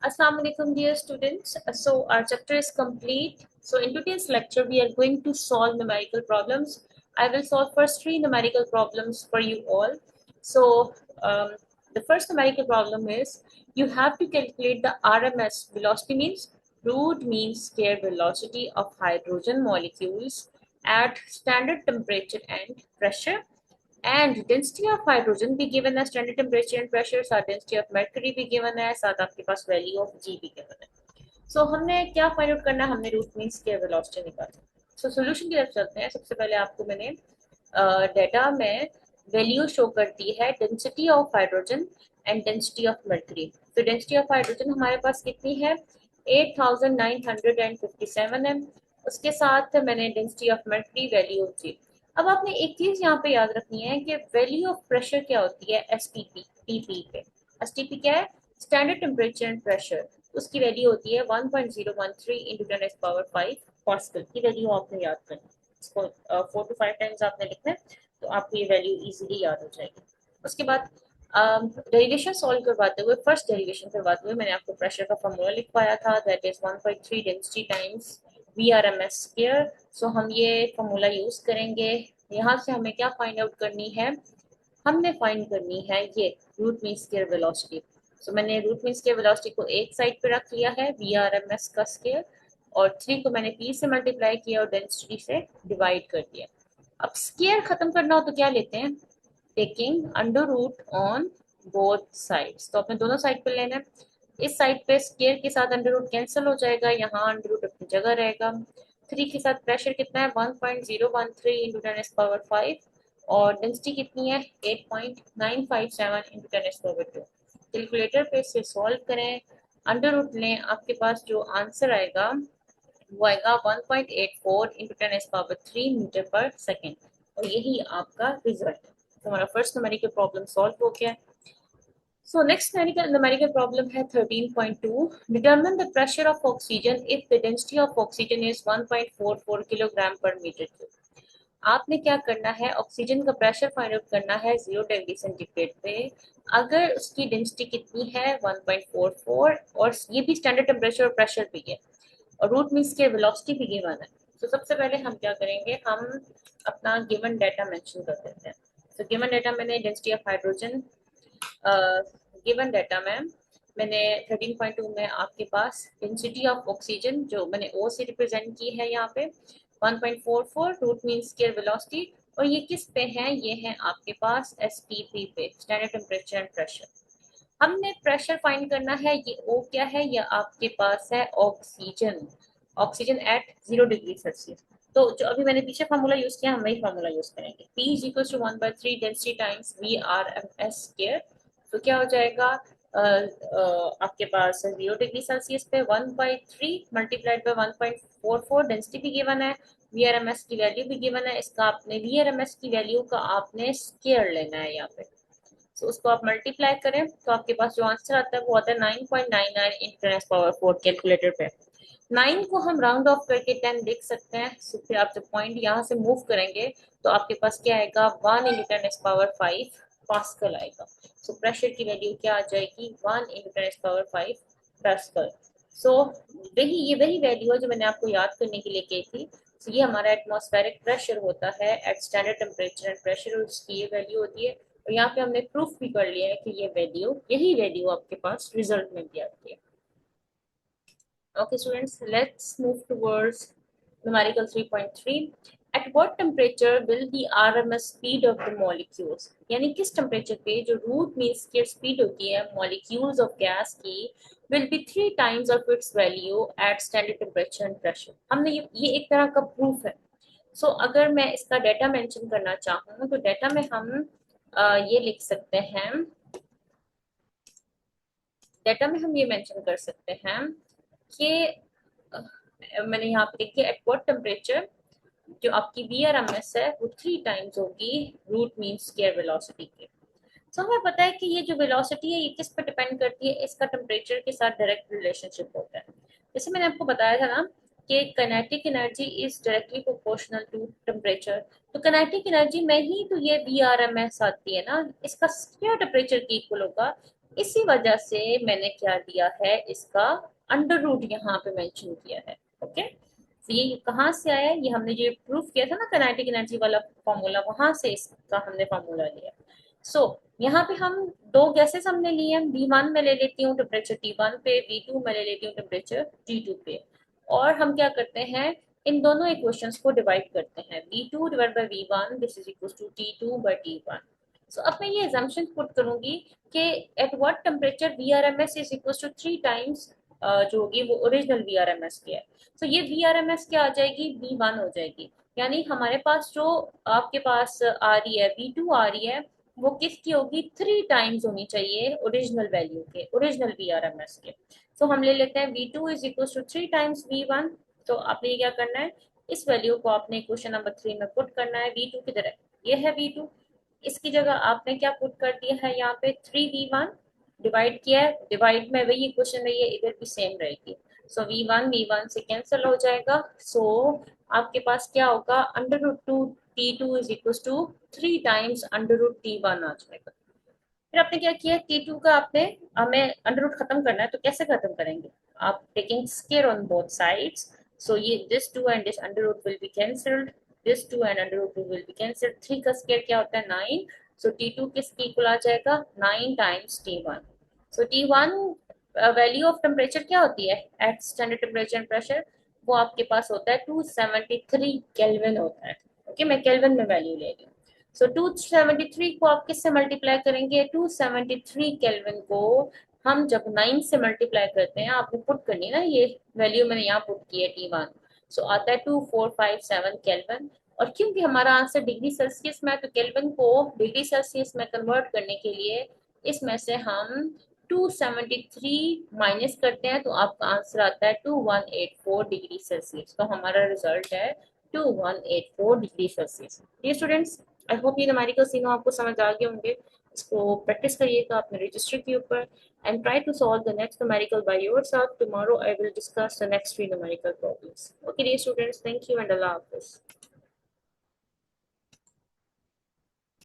Assalamu alaikum, dear students. So our chapter is complete. So in today's lecture, we are going to solve numerical problems. I will solve first three numerical problems for you all. So the first numerical problem is you have to calculate the RMS velocity, means root mean square velocity of hydrogen molecules at standard temperature and pressure, and density of hydrogen भी given है, standard temperature and pressure, साथ density of mercury भी given है, साथ आपके पास value of G भी given है. So हमने क्या फाइंड आउट करना है, हमने रूट मीन स्क्वायर वेलोसिटी निकालना है. सो सोल्यूशन की तरफ चलते हैं. सबसे पहले आपको मैंने डेटा में वैल्यू शो कर दी है density of hydrogen and density of mercury. तो डेंसिटी ऑफ हाइड्रोजन हमारे पास कितनी है, 8957 है. उसके साथ मैंने डेंसिटी ऑफ मर्करी वैल्यू जी. अब आपने एक चीज यहाँ पे याद रखनी है कि वैल्यू ऑफ प्रेशर क्या होती है, एसटीपी. टीपी पे एसटीपी क्या है, स्टैंडर्ड टेम्परेचर एंड प्रेशर. उसकी वैल्यू होती है 1.013 इंटू 10⁵ पास्कल की वैल्यू आपने याद करनी है. इसको 4 to 5 टाइम्स आपने लिखना है तो आपको ये वैल्यू इजीली याद हो जाएगी. उसके बाद डेरिवेशन सॉल्व करवाते हुए, फर्स्ट डेरिवेशन करवाते हुए मैंने आपको प्रेशर का फॉर्मूला लिखवाया था, that is 1.3 density times VRMS square. So हम ये फॉर्मूला यूज करेंगे. यहाँ से हमें क्या फाइंड आउट करनी है, हमने फाइंड करनी है ये रूट मीन स्क्वायर वेलोसिटी. सो मैंने रूट मीन स्क्वायर वेलोसिटी को एक साइड पे रख लिया है, VRMS का स्क्वायर, और 3 को मैंने P से मल्टीप्लाई किया और डेंसिटी से डिवाइड कर दिया. अब स्क्वायर खत्म करना हो तो क्या लेते हैं, taking under root on both sides. तो अपने दोनों साइड पे लेना है. इस साइड पे स्क्वायर के साथ अंडर रूट कैंसिल हो जाएगा, यहाँ अंडर रूट अपनी जगह रहेगा. 3 के साथ प्रेशर कितना है, 1.013 इंटू 10⁵, और डेंसिटी कितनी है, 8.957 इंटू 10⁻². कैलकुलेटर पे इसे सॉल्व करें, अंडर रूट लें, आपके पास जो आंसर आएगा वो आएगा 1.84 इंटू 10⁻³ मीटर पर सेकेंड, और यही आपका रिजल्ट है. तो हमारा फर्स्ट न्यूमेरिकल प्रॉब्लम सॉल्व हो गया. So next numerical problem है 13.2. Determine the pressure of oxygen if the density of oxygen is 1.44 kilogram पर मीटर क्यूब. आपने क्या करना है, ऑक्सीजन का प्रेशर फाइंड आउट करना है 0 डिग्री सेंटीग्रेड पे. अगर उसकी डेंसिटी कितनी है 1.44, और ये भी स्टैंडर्ड टेम्परेचर और प्रेशर भी है, और रूट मीन्स के वेलोसिटी भी गिवन है. तो सबसे पहले हम क्या करेंगे, हम अपना गिवन डाटा मेंशन कर देते हैं. तो गिवन डाटा मैंने density of hydrogen, given data में मैंने 13.2 में आपके पास डेंसिटी ऑफ ऑक्सीजन जो मैंने O से रिप्रेजेंट की है यहाँ पे 1.44 रूट मीन स्क्वायर वेलोसिटी, और ये किस पे है, ये है आपके पास STP पे, स्टैंडर्ड टेम्परेचर एंड प्रेशर. हमने प्रेशर फाइंड करना है, ये O क्या है, ये आपके पास है oxygen, oxygen at 0 degree Celsius. तो जो अभी मैंने पीछे फार्मूला यूज किया, हम वही फार्मूला यूज करेंगे. P is equal to 1/3 density times VRMS square. तो क्या हो जाएगा, आपके पास 0 डिग्री सेल्सियस पे 1/3 मल्टीप्लाइड बाय 1.44, डेंसिटी भी गिवन है, VRMS की वैल्यू भी गिवन है. इसका आपने VRMS की वैल्यू का आपने स्क्वायर लेना है यहाँ पे. तो उसको आप मल्टीप्लाई करें तो आपके पास जो आंसर आता है वो आता है 9.99 इंटू 10⁻⁴. कैलकुलेटर पे 9 को हम राउंड ऑफ करके 10 लिख सकते हैं. so, फिर आप जब पॉइंट यहाँ से मूव करेंगे तो आपके पास क्या आएगा, 1 इंटू 10⁻⁵ पास्कल आएगा. सो प्रेशर की वैल्यू क्या आ जाएगी, 1 इंटू 10⁻⁵ पास्कल. सो ये वही वैल्यू है जो मैंने आपको याद करने के लिए कही थी. तो ये हमारा एटमॉस्फेरिक प्रेशर होता है at standard temperature and pressure, उसकी ये वैल्यू होती है. और यहाँ पे हमने प्रूफ भी कर लिया है कि ये वैल्यू, यही वैल्यू आपके पास रिजल्ट में भी आती है. Okay, students, let's move towards numerical 3.3. At what temperature will the RMS speed of the molecules, यानी किस टेम्परेचर पे जो रूट मीन स्क्वायर स्पीड होती है molecules of gas की, will be 3 times of its value at standard temperature and pressure. हमने ये एक तरह का प्रूफ है. सो अगर मैं इसका डेटा मेंशन करना चाहूँ तो डेटा में हम ये लिख सकते हैं, डेटा में हम ये मेंशन कर सकते हैं कि मैंने यहाँ पे देखिए एट व्हाट टेम्परेचर जो आपकी VRMS है वो 3 टाइम्स होगी रूट मीन स्क्वायर वेलोसिटी के. तो हमें पता है कि ये जो वेलोसिटी है ये किस पर डिपेंड करती है, इसका टेम्परेचर के साथ डायरेक्ट रिलेशनशिप होता है. जैसे मैंने आपको बताया था ना कि kinetic energy is directly proportional to temperature. तो काइनेटिक एनर्जी में ही तो ये VRMS आती है ना, इसका क्या टेम्परेचर की इक्वल होगा, इसी वजह से मैंने क्या दिया है, इसका अंडर रूट यहाँ पे मेंशन किया है। ओके, तो ये कहाँ से आया, ये हमने जो प्रूफ किया था ना काइनेटिक एनर्जी वाला फॉर्मूला, वहां से इसका हमने फॉर्मूला लिया। सो यहाँ पे हम दो गैसेस हमने लिए हैं, V1 में ले लेती हूँ टेम्परेचर T1 पे, V2 में ले लेती हूँ टेम्परेचर T2 पे, और हम क्या करते हैं, इन दोनों इक्वेशंस को डिवाइड करते हैं, V2 divide by V1 this is equal to T2 by T1। So अब मैं ये assumption पुट करूंगी कि at what temperature VRMS is equal to 3 times जो होगी वो ओरिजिनल VRMS की है। तो ये VRMS क्या आ जाएगी, V1 हो जाएगी। यानी हमारे पास जो आपके पास आ रही है V2 आ रही है, वो किसकी होगी, 3 टाइम्स होनी चाहिए ओरिजिनल वैल्यू के, ओरिजिनल VRMS के। तो हम ले लेते हैं V2 is equal to 3 times V1। तो आपने ये क्या करना है, इस वैल्यू को आपने क्वेश्चन नंबर 3 में पुट करना है V2 की तरह। ये है V2, इसकी जगह आपने क्या पुट कर दिया है यहाँ पे 3V1, डिवाइड किया है, डिवाइड में वही इक्वेशन रही है, इधर भी सेम रहेगी। सो V1 से कैंसिल हो जाएगा। सो आपके पास क्या होगा, under root two T2 is equal to 3 times under root T1 आ जाएगा। फिर आपने क्या किया, T2 का आपने, हमें अंडर रूट खत्म करना है, तो कैसे खत्म करेंगे, आप taking square on both sides. So ये this 2 and this under root will be cancelled, this 2 and under root will be cancelled, 3 का स्क्वायर क्या होता है 9। सो T2 किसके इक्वल आ जाएगा, 9 times T1। So T1 value of temperature क्या होती है at standard temperature and pressure, वो आपके पास होता है 273 केल्विन होता है। ओके, मैं केल्विन में वैल्यू ले रही हूँ। सो 273 को आप किससे मल्टीप्लाई करेंगे, 273 केल्विन को हम जब 9 से मल्टीप्लाई करते हैं, आपको पुट करनी है ना, ये वैल्यू मैंने यहाँ पुट की है T1। सो आता है 2457 केल्विन। और क्योंकि हमारा आंसर डिग्री सेल्सियस में है, तो केल्विन को डिग्री सेल्सियस में कन्वर्ट करने के लिए इसमें से हम 273 माइनस करते हैं, तो आपका आंसर आता है 2184 डिग्री सेल्सियस। तो हमारा रिजल्ट है 2184 डिग्री सेल्सियस। ये स्टूडेंट्स, आई होप ये न्यूमेरिकल तीनों आपको समझ आ गए होंगे। इसको प्रैक्टिस करिएगा अपने रजिस्टर के ऊपर and try to solve the next numerical by yourself. Tomorrow I will discuss the next three numerical problems. Okay, dear students, thank you and Allah Hafiz.